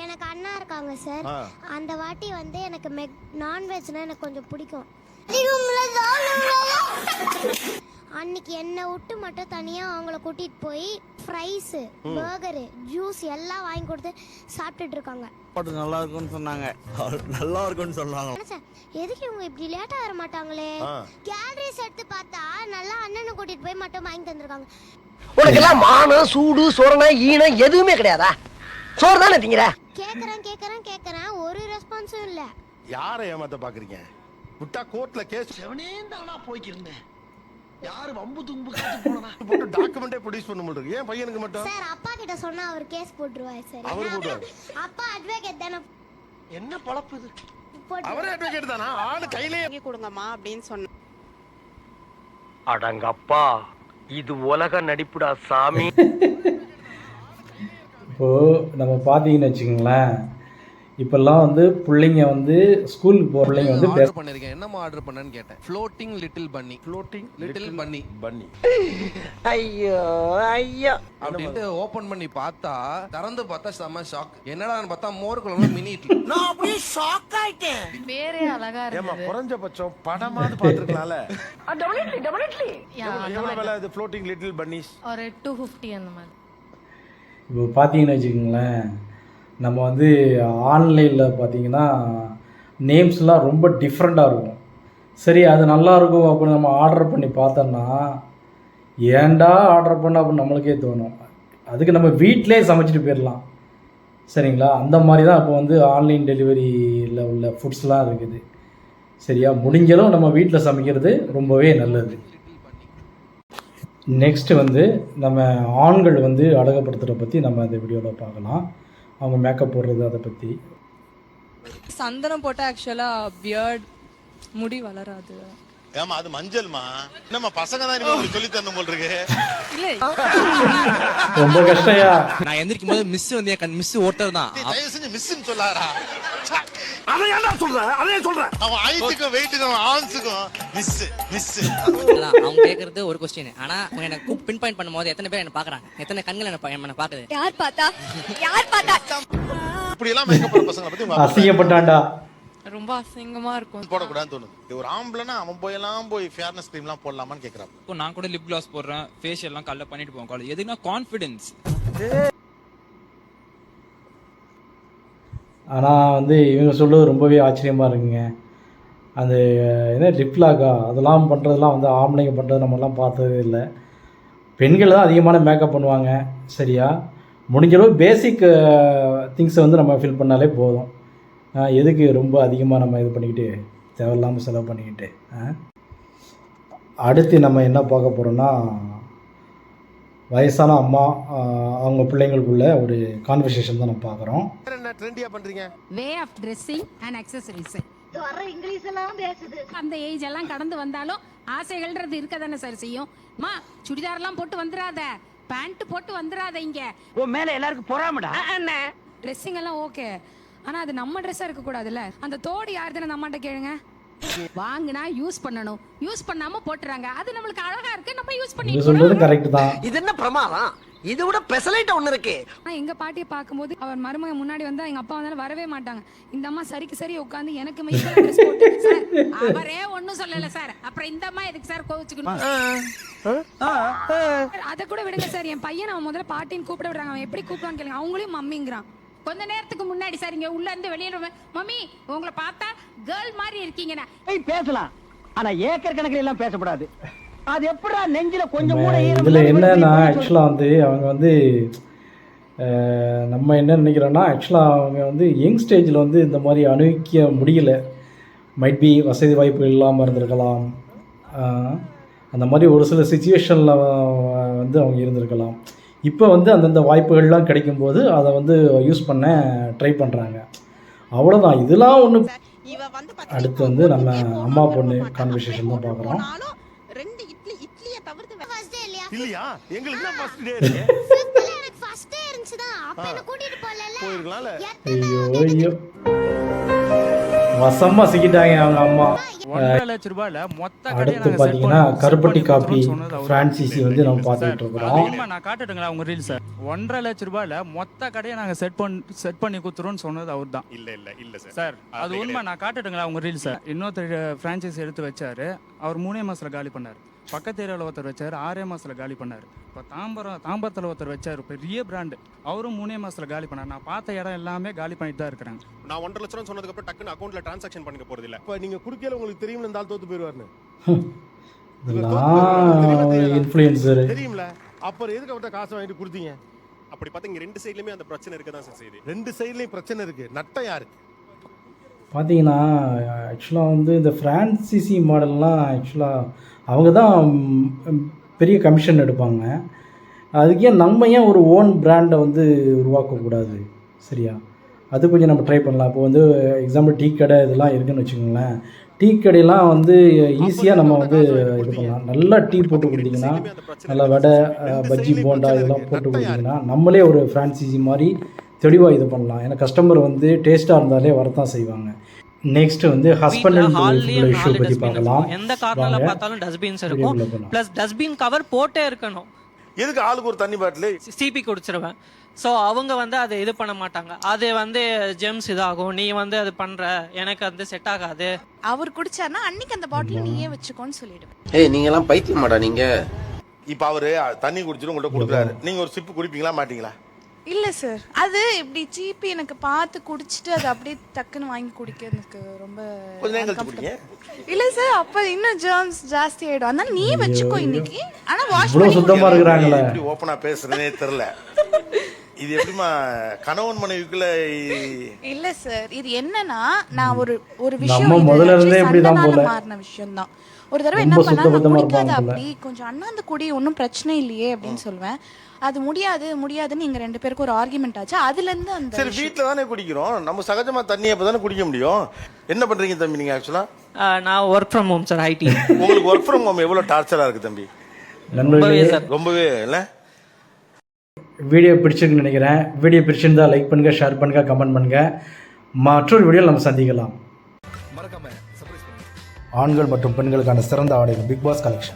எனக்கு அண்ணா இருக்காங்க சார். அந்த வாட்டி வந்து எனக்கு நான்வெஜ்னா எனக்கு கொஞ்சம் பிடிக்கும். அன்னைக்கு என்னை விட்டு மட்டும் தனியாக அவங்கள கூட்டிகிட்டு போய் ஃப்ரைஸு பர்கரு ஜூஸ் எல்லாம் வாங்கி கொடுத்து சாப்பிட்டுட்டு இருக்காங்க. நல்லா இருக்கும்னு சொன்னாங்க. நல்லா இருக்கும்னு சொன்னாங்க. சார் எதுக்கு இவங்க இப்படி லேட்டாக வர மாட்டாங்களே? கேலரிஸ் எடுத்து பார்த்தா நல்லா அண்ணனை கூட்டிகிட்டு போய் மட்டும் வாங்கி தந்துருக்காங்க. உனக்கெல்லாம் மானம் சூடு சொரணை ஈனம் எதுவுமே கிடையாதா? சோறு தானே திங்கிற? கேட்குறேன் ஒரு ரெஸ்பான்ஸும் இல்லை. யாரை ஏமாத்த பார்க்குறீங்க? விட்டா கோர்ட்ல கேஸ் செவனேந்தானா போய்க்கிருந்தேன். யாரு வம்பு தும்பு காத்து போனதா போட்டு டாக்குமெண்டே ப்ரொடியூஸ் பண்ண முடியும். ஏன் பையனுக்கு மட்டும்? சார் அப்பா கிட்ட சொன்னா அவர் கேஸ் போட்டுருவாரு சார். அவர் போடுவார். அப்பா அட்வொகேட் தானே. என்ன பழப்பு இது? அவரே அட்வொகேட் தானா? ஆளு கையிலே வாங்கி கொடுங்கம்மா அப்படின்னு சொன்ன. அடங்கப்பா, இது உலக நடிப்புடா சாமி. இப்போது நம்ம பார்த்தீங்கன்னு வச்சுக்கோங்களேன், இப்போல்லாம் வந்து பிள்ளைங்க வந்து ஸ்கூலுக்கு போகிற பிள்ளைங்க வந்து ஆர்டர் பண்ணிருக்கேன். என்னமா ஆர்டர் பண்ணேன்னு கேட்டேன். ஃப்ளோட்டிங் லிட்டில் பன்னி. ஃப்ளோட்டிங் லிட்டில் பன்னி. பன்னி. ஐயோ ஐயோ அப்படின்ட்டு ஓபன் பண்ணி பார்த்தா, திறந்து பார்த்தா செம்ம ஷாக். என்னடான்னு பார்த்தா மோர் குழம்பு மினி இட்லி. நான் அப்படியே ஷாக் ஆயிட்டேன். பேரே அழகா ஏமா இருக்கு. குறைஞ்சபட்சம் படமாவது பாத்துக்கலாம்ல. டெபினெட்லி எவ்வளவு விலை இது ஃப்ளோட்டிங் லிட்டில் பன்னீஸ்? ஒரு 250 அந்த மாதிரி. இப்போ பார்த்தீங்கன்னு வச்சுக்கோங்களேன், நம்ம வந்து ஆன்லைனில் பார்த்தீங்கன்னா நேம்ஸ்லாம் ரொம்ப டிஃப்ரெண்ட்டாக இருக்கும். சரி அது நல்லாயிருக்கும் அப்படின்னு நம்ம ஆர்டர் பண்ணி பார்த்தோன்னா ஏன்டா ஆர்டர் பண்ண அப்படின்னு நம்மளுக்கே தோணும். அதுக்கு நம்ம வீட்டிலே சமைச்சிட்டு போயிடலாம். சரிங்களா? அந்த மாதிரி தான் இப்போ வந்து ஆன்லைன் டெலிவரியில் உள்ள ஃபுட்ஸ்லாம் இருக்குது. சரியா? முடிஞ்சளவு நம்ம வீட்டில் சமைக்கிறது ரொம்பவே நல்லது. நெக்ஸ்ட்டு வந்து நம்ம ஆண்கள் வந்து அழகுப்படுத்துகிறத பற்றி நம்ம இந்த வீடியோவில் பார்க்கலாம். அவங்க மேக்கப் போடுறது அதை பற்றி. சந்தனம் போட்டால் ஆக்சுவலாக பியர்ட் முடி வளராது. ஏமா அது மஞ்சள்மா. என்னம்மா பசங்க தான் உங்களுக்கு சொல்லி தரணும் போல் இருக்கு. இல்லை ரொம்ப கஷ்டயா. நான் எந்திரிக்கும் போது மிஸ் வந்து என் மிஸ் ஒருத்தர் தான். தயவு செஞ்சு மிஸ்ன்னு சொல்லாரா? அதை ஏன்டா சொல்ற? அதே சொல்றேன். அவன் ஹைட்டுக்கும் வெயிட்டுக்கும் ஆன்ஸுக்கும் மிஸ் மிஸ். அவங்க கேக்குறது ஒரு கொஸ்டின். ஆனா எனக்கு பின் பாயிண்ட் பண்ணும்போது எத்தனை பேர் என்ன பாக்குறாங்க, எத்தனை கண்கள் என்ன பாக்குது? யார் பார்த்தா இப்படி எல்லாம் மேக்கப் பண்ண பசங்களை பத்தி அசிங்கப்பட்டான்டா. ரொம்ப அசிங்கமா இருக்கும். போடக்கூடாதுன்னு தோணுது. ஒரு ஆம்பளைனா அவன் போய் ஃபேர்னஸ் கிரீம்லாம் போடலாமான்னு கேக்குறான். இப்போ நான் கூட லிப் கிளாஸ் போடுறேன், ஃபேஷியல் எல்லாம் கல்ல பண்ணிட்டு போவேன் காலேஜ். எதுக்குன்னா கான்ஃபிடன்ஸ். ஆனால் வந்து இவங்க சொல்கிறது ரொம்பவே ஆச்சரியமாக இருக்குங்க. அந்த என்ன லிப்லாக்கா அதெல்லாம் பண்ணுறதுலாம் வந்து ஆம்பளைங்க பண்ணுறது நம்மலாம் பார்த்ததே இல்லை. பெண்கள் தான் அதிகமான மேக்கப் பண்ணுவாங்க. சரியா? முடிஞ்சளவு பேசிக் திங்ஸை வந்து நம்ம ஃபில் பண்ணாலே போதும். எதுக்கு ரொம்ப அதிகமாக நம்ம இது பண்ணிக்கிட்டு தேவையில்லாமல் செலவு பண்ணிக்கிட்டு. அடுத்து நம்ம என்ன பார்க்க போகிறோன்னா, வயசான அம்மா அவங்க பிள்ளைங்களுக்குள்ள ஒரு கான்வர்சேஷன் தான் நம்ம பார்க்குறோம். என்ன ட்ரெண்டியா பண்றீங்க? Way of dressing and accessories. வர இங்கிலீஷ் எல்லாம் பேசுது. அந்த ஏஜ் எல்லாம் கடந்து வந்தாலும் ஆசைகள்ன்றது இருக்க தானே சார் செய்யும். மா சுடிதார்லாம் போட்டு வந்துடாத, பேண்ட் போட்டு வந்துடாத. இங்க உன் மேல எல்லாருக்கும் பொறாமடா. ட்ரெஸ்ஸிங் எல்லாம் ஓகே, ஆனா அது நம்ம ட்ரெஸ்ஸா இருக்க கூடாதுல்ல. அந்த தோடு யார் தானே நம்மகிட்ட கேளுங்க. வாங்கினா யூஸ் பண்ணணும், யூஸ் பண்ணாம போட்டுறாங்க. அது நம்மளுக்கு அழகா இருக்கு, நம்ம யூஸ் இது சொல்றது பண்ணி. கரெக்ட் தான். இது என்ன பிரமாதம்? இதை விட பெசலைட் ஒண்ணு இருக்கு. எங்க பாட்டியை பார்க்கும்போது அவர் மருமக முன்னாடி வந்தா எங்க அப்பா வந்தாலும் வரவே மாட்டாங்க. இந்த அம்மா சரிக்கு சரி உட்காந்து எனக்கு ட்ரெஸ் போட்டு சார் அவரே ஒன்னும் சொல்லல சார். அப்புறம் இந்த அம்மா எதுக்கு சார் கோவிச்சுக்கணும்? அதை கூட விடுங்க சார். என் பையன் அவன் முதல்ல பாட்டின்னு கூப்பிட விடுறாங்க. அவன் எப்படி கூப்பிடுவான்னு கேளுங்க. அவங்களையும் மம்மிங்கிறான். கொஞ்ச நேரத்துக்கு முன்னாடி சார் இங்க உள்ள இருந்து வெளியில மம்மி உங்களை பார்த்தா கேர்ள் மாதிரி இருக்கீங்கண்ணா பேசலாம், ஆனா ஏக்கர் கணக்கில் எல்லாம் பேசக்கூடாது. அது எப்படா நெஞ்சில கொஞ்சம் கூட இதில் என்னன்னா ஆக்சுவலாக வந்து அவங்க வந்து நம்ம என்ன நினைக்கிறோன்னா, ஆக்சுவலாக அவங்க வந்து யங் ஸ்டேஜில் வந்து இந்த மாதிரி அனுபவிக்க முடியல. மைட் பி வசதி வாய்ப்பு இல்லாமல் இருந்திருக்கலாம். அந்த மாதிரி ஒரு சில சுச்சுவேஷனில் வந்து அவங்க இருந்திருக்கலாம். இப்போ வந்து அந்தந்த வாய்ப்புகள்லாம் கிடைக்கும்போது அதை வந்து யூஸ் பண்ண ட்ரை பண்ணுறாங்க. அவ்வளோதான். இதெல்லாம் ஒன்று. அடுத்து வந்து நம்ம அம்மா பொண்ணு கான்வர்சேஷன் தான் பார்க்குறோம். ரெண்டு இட்லியை தவிர்த்து இல்லையா? எங்களுக்கு தான் ஃபர்ஸ்ட் டே இருக்கு. எனக்கு ஃபர்ஸ்ட் டே இருந்துச்சுதான். அப்ப என்ன கூட்டிட்டு போலல. போயிருக்கலாம்ல. ஐயோ ஐயோ, வசமா சிக்கிட்டாங்க அவங்க அம்மா. 1.5 லட்ச ரூபாயில மொத்த கடையை அடுத்து நாங்க பார்த்தீங்கன்னா கருப்பட்டி காப்பி ஃப்ரான்சிசி வந்து நம்ம பார்த்துட்டு அது இருக்கிறோம். உண்மை. நான் காட்டுட்டுங்களா உங்க ரீல்ஸ் 1.5 லட்ச ரூபாயில மொத்த கடையை நாங்க செட் பண்ணி குத்துறோம்னு சொன்னது அவர் தான். இல்ல சார் அது உண்மை. நான் காட்டுட்டுங்களா உங்க ரீல்ஸ். இன்னொருத்தர் பிரான்ச்சைஸ் எடுத்து வச்சாரு, அவர் 3 மாசத்துல காலி பண்ணாரு. பக்கத்து ஏரியாவில் ஒருத்தர் வச்சாரு, 6 மாசத்துல காலி பண்ணாரு. இப்போ தாம்பரத்தில் ஒருத்தர் வச்சாரு, பெரிய பிராண்டு, அவரும் 3 மாசத்துல காலி பண்ணாரு. நான் பார்த்த இடம் எல்லாமே காலி பண்ணிட்டு தான் இருக்கிறாங்க. நான் 1.5 லட்சம் சொன்னதுக்கு அப்புறம் டக்குன்னு அக்கௌண்ட்ல டிரான்சாக்ஷன் பண்ணிக்க போறது இல்ல. இப்போ நீங்க குடுக்கல உங்களுக்கு தெரியும்ல இந்த ஆள் தோத்து போயிடுவாருன்னு. இதெல்லாம் இன்ஃப்ளூயன்சர் தெரியும்ல, அப்புறம் எதுக்கு அவர்ட்ட காசு வாங்கிட்டு கொடுத்தீங்க? அப்படி பார்த்தா இங்க 2 சைடுலயுமே அந்த பிரச்சனை இருக்க தான் சார் செய்யுது. 2 சைடுலயும் பிரச்சனை இருக்கு. நட்டம் யாருக்கு? பார்த்தீங்கன்னா ஆக்சுவலாக வந்து இந்த ஃப்ரான்சிசி மாடல்லாம் ஆக்சுவலாக அவங்க தான் பெரிய கமிஷன் எடுப்பாங்க. அதுக்கே நம்ம ஏன் ஒரு ஓன் பிராண்டை வந்து உருவாக்கக்கூடாது? சரியா, அது கொஞ்சம் நம்ம ட்ரை பண்ணலாம். இப்போ வந்து எக்ஸாம்பிள் டீ கடை இதெல்லாம் இருக்குதுன்னு வச்சுக்கோங்களேன். டீ கடையெல்லாம் வந்து ஈஸியாக நம்ம வந்து இது பண்ணலாம். நல்லா டீ போட்டு கொடுத்தீங்கன்னா, நல்லா வடை பஜ்ஜி போண்டா இதெல்லாம் போட்டு கொடுத்தீங்கன்னா நம்மளே ஒரு ஃப்ரான்சிசி மாதிரி தெளிவாக இது பண்ணலாம். ஏன்னா கஸ்டமர் வந்து டேஸ்ட்டாக இருந்தாலே வரத்தான் செய்வாங்க. நெக்ஸ்ட் வந்து ஹஸ்பண்ட் அண்ட் ஒய்ஃப் இஷ்யூ பற்றி பார்க்கலாம். எந்த கார்னர்ல பார்த்தாலும் டஸ்ட்பின்ஸ் இருக்கும். ப்ளஸ் டஸ்ட்பின் கவர் போட்டே இருக்கணும். எதுக்கு ஆளுக்கு ஒரு தண்ணி பாட்டில் சிபி குடிச்சிருவேன். ஸோ அவங்க வந்து அதை இது பண்ண மாட்டாங்க. அது வந்து ஜெம்ஸ் இதாகும், நீ வந்து அது பண்ற, எனக்கு வந்து செட் ஆகாது. அவர் குடிச்சாருன்னா அன்னைக்கு அந்த பாட்டில் நீயே வச்சுக்கோன்னு சொல்லிடுவேன். ஏய் நீங்க எல்லாம் பைத்தியமாடா நீங்க. இப்போ அவரு தண்ணி குடிச்சிட்டு உங்கள்கிட்ட கொடுக்குறாரு, நீங்க ஒரு சிப்பு குடிப்பீங்களா மாட்டீங்களா? இல்ல சார், அது இப்படி சீப்பி எனக்கு பார்த்து குடிச்சிட்டு அது அப்படியே டக்குன்னு வாங்கி குடிக்க எனக்கு ரொம்ப கொஞ்ச நேரம் கழிச்சு குடிங்க. இல்ல சார், அப்ப இன்னும் ஜெர்ம்ஸ் ஜாஸ்தி ஆயிடும். அதனால நீ வச்சுக்கோ இன்னைக்கு. ஆனா வாஷ் இவ்வளோ சுத்தமாக இருக்கிறாங்களே. எப்படி ஓப்பனா பேசுறேனே தெரியல. இது எப்படிமா கணவன் மனைவிக்குள்ள? இல்ல சார், இது என்னன்னா நான் ஒரு விஷயம் நம்ம முதல்ல இருந்தே இப்படி தான் போல மாறின விஷயம் தான். ஒரு தடவை என்ன பண்ணாங்க, குடிக்காத அப்படி கொஞ்சம் அண்ணாந்து குடி, ஒன்றும் பிரச்சனை இல்லையே அப்படின்னு சொல்லுவேன். அது முடியாதுன்னு எங்க 2 பேருக்கு ஒரு ஆர்குமெண்ட் ஆச்சு. அதுல இருந்து அந்த சரி வீட்ல தானே குடிக்கிறோம், நம்ம சகஜமா தண்ணி அப்பதானே குடிக்க முடியும். என்ன பண்றீங்க தம்பி நீங்க? ஆக்சுவலா நான் work from home sir, IT. உங்களுக்கு ஒர்க் ஃப்ரம் ஹோம் எவ்வளவு டார்ச்சரா இருக்கு தம்பி? ரொம்பவே இல்ல. வீடியோ பிடிச்சிருக்குன்னு நினைக்கிறேன். வீடியோ பிடிச்சிருந்தா லைக் பண்ணுங்க, ஷேர் பண்ணுங்க, கமெண்ட் பண்ணுங்க. மற்றொரு வீடியோவில் நம்ம சந்திக்கலாம். ஆண்கள் மற்றும் பெண்களுக்கான சிறந்த ஆடைகள் பிக் பாஸ் கலெக்ஷன்.